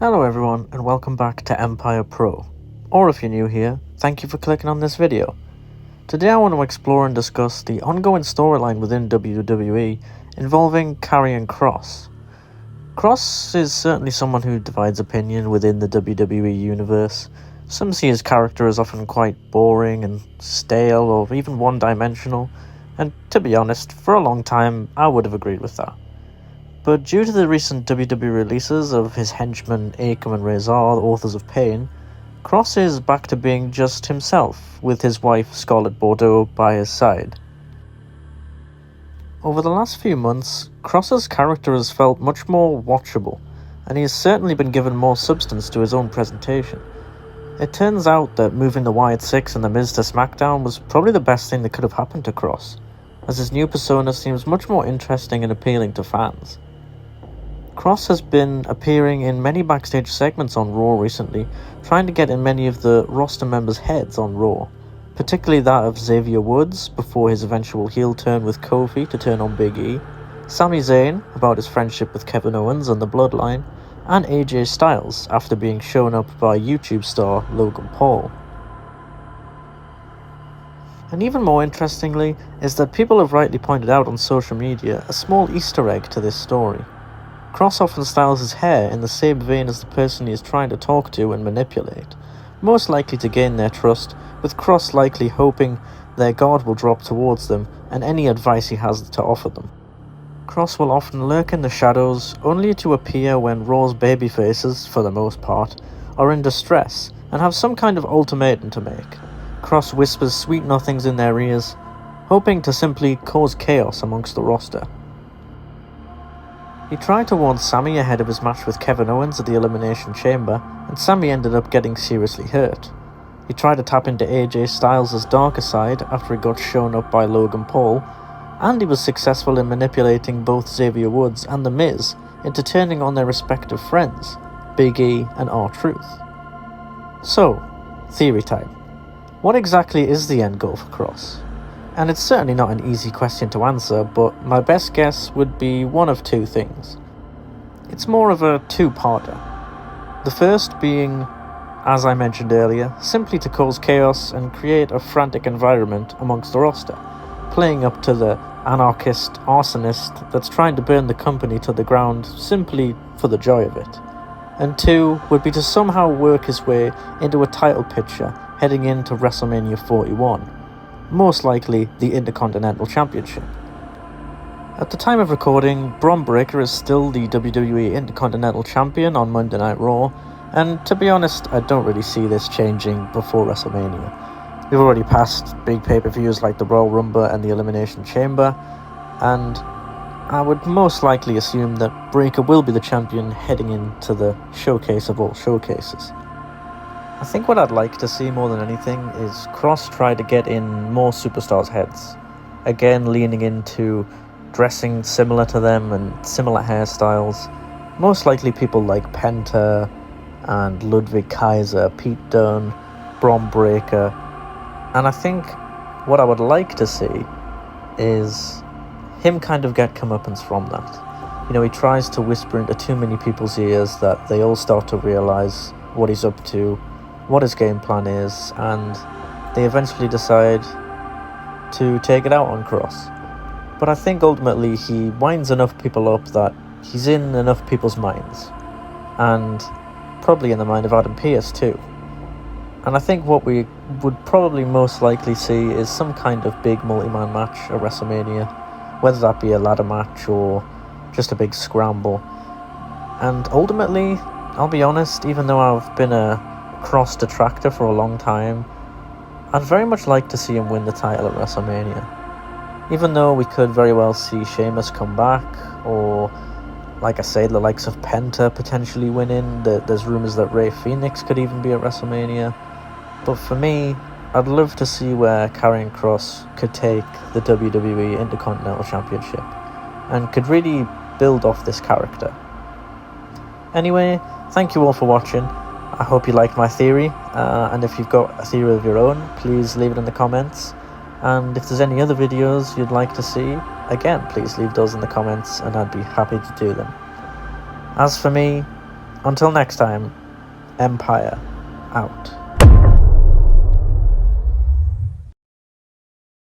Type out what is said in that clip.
Hello everyone and welcome back to Empire Pro, or if you're new here, thank you for clicking on this video. Today I want to explore and discuss the ongoing storyline within WWE involving Karrion Kross. Kross is certainly someone who divides opinion within the WWE universe. Some see his character as often quite boring and stale or even one-dimensional, and to be honest, for a long time I would have agreed with that. But due to the recent WWE releases of his henchmen Akam and Razar, the Authors of Pain, Kross is back to being just himself, with his wife Scarlett Bordeaux by his side. Over the last few months, Kross's character has felt much more watchable, and he has certainly been given more substance to his own presentation. It turns out that moving the Wyatt 6 and the Miz to SmackDown was probably the best thing that could have happened to Kross, as his new persona seems much more interesting and appealing to fans. Kross has been appearing in many backstage segments on Raw recently, trying to get in many of the roster members' heads on Raw, particularly that of Xavier Woods before his eventual heel turn with Kofi to turn on Big E, Sami Zayn about his friendship with Kevin Owens and the Bloodline, and AJ Styles after being shown up by YouTube star Logan Paul. And even more interestingly is that people have rightly pointed out on social media a small Easter egg to this story. Kross often styles his hair in the same vein as the person he is trying to talk to and manipulate, most likely to gain their trust, with Kross likely hoping their guard will drop towards them and any advice he has to offer them. Kross will often lurk in the shadows, only to appear when Raw's babyfaces, for the most part, are in distress and have some kind of ultimatum to make. Kross whispers sweet nothings in their ears, hoping to simply cause chaos amongst the roster. He tried to warn Sami ahead of his match with Kevin Owens at the Elimination Chamber, and Sami ended up getting seriously hurt. He tried to tap into AJ Styles' darker side after he got shown up by Logan Paul, and he was successful in manipulating both Xavier Woods and The Miz into turning on their respective friends, Big E and R-Truth. So, theory time. What exactly is the end goal for Kross? And it's certainly not an easy question to answer, but my best guess would be one of two things. It's more of a two-parter. The first being, as I mentioned earlier, simply to cause chaos and create a frantic environment amongst the roster, playing up to the anarchist arsonist that's trying to burn the company to the ground simply for the joy of it. And two would be to somehow work his way into a title picture heading into WrestleMania 41. Most likely the Intercontinental Championship. At the time of recording, Bron Breakker is still the WWE Intercontinental Champion on Monday Night Raw, and to be honest, I don't really see this changing before WrestleMania. We've already passed big pay-per-views like the Royal Rumble and the Elimination Chamber, and I would most likely assume that Breakker will be the champion heading into the showcase of all showcases. I think what I'd like to see more than anything is Kross try to get in more superstars' heads. Again, leaning into dressing similar to them and similar hairstyles. Most likely people like Penta and Ludwig Kaiser, Pete Dunne, Bron Breakker. And I think what I would like to see is him kind of get comeuppance from that. You know, he tries to whisper into too many people's ears that they all start to realise what he's up to, what his game plan is, and they eventually decide to take it out on Kross. But I think ultimately he winds enough people up that he's in enough people's minds, and probably in the mind of Adam Pearce too. And I think what we would probably most likely see is some kind of big multi-man match at WrestleMania, whether that be a ladder match or just a big scramble. And ultimately, I'll be honest, even though I've been a Kross detractor for a long time, I'd very much like to see him win the title at WrestleMania. Even though we could very well see Sheamus come back, or like I say, the likes of Penta potentially winning. There's rumours that Rey Fenix could even be at WrestleMania. But for me, I'd love to see where Karrion Kross could take the WWE Intercontinental Championship and could really build off this character. Anyway, thank you all for watching. I hope you liked my theory, and if you've got a theory of your own, please leave it in the comments. And if there's any other videos you'd like to see, again, please leave those in the comments and I'd be happy to do them. As for me, Until next time, Empire out.